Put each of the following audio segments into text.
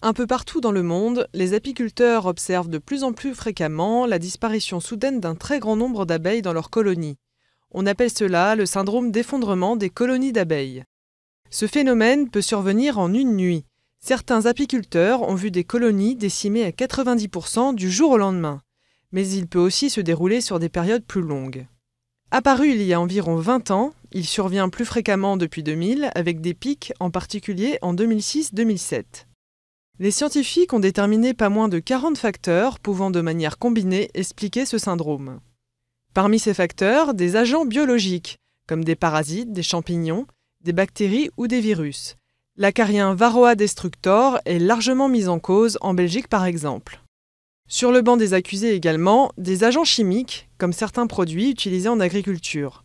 Un peu partout dans le monde, les apiculteurs observent de plus en plus fréquemment la disparition soudaine d'un très grand nombre d'abeilles dans leurs colonies. On appelle cela le syndrome d'effondrement des colonies d'abeilles. Ce phénomène peut survenir en une nuit. Certains apiculteurs ont vu des colonies décimées à 90% du jour au lendemain. Mais il peut aussi se dérouler sur des périodes plus longues. Apparu il y a environ 20 ans, il survient plus fréquemment depuis 2000, avec des pics en particulier en 2006-2007. Les scientifiques ont déterminé pas moins de 40 facteurs pouvant de manière combinée expliquer ce syndrome. Parmi ces facteurs, des agents biologiques, comme des parasites, des champignons, des bactéries ou des virus. L'acarien Varroa destructor est largement mis en cause en Belgique par exemple. Sur le banc des accusés également, des agents chimiques, comme certains produits utilisés en agriculture.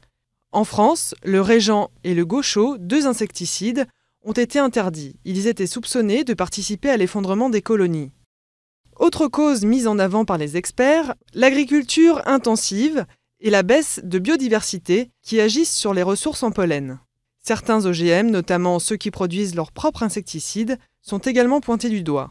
En France, le Régent et le Gaucho, 2 insecticides, ont été interdits. Ils étaient soupçonnés de participer à l'effondrement des colonies. Autre cause mise en avant par les experts, l'agriculture intensive et la baisse de biodiversité qui agissent sur les ressources en pollen. Certains OGM, notamment ceux qui produisent leurs propres insecticides, sont également pointés du doigt.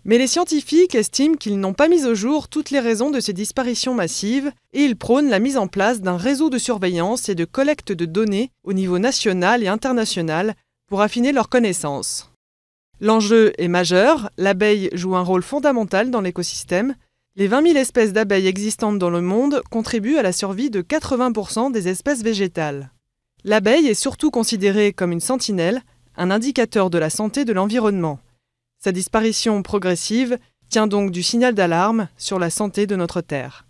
Mais les scientifiques estiment qu'ils n'ont pas mis au jour toutes les raisons de ces disparitions massives et ils prônent la mise en place d'un réseau de surveillance et de collecte de données au niveau national et international pour affiner leurs connaissances. L'enjeu est majeur, l'abeille joue un rôle fondamental dans l'écosystème. Les 20 000 espèces d'abeilles existantes dans le monde contribuent à la survie de 80% des espèces végétales. L'abeille est surtout considérée comme une sentinelle, un indicateur de la santé de l'environnement. Sa disparition progressive tient donc du signal d'alarme sur la santé de notre Terre.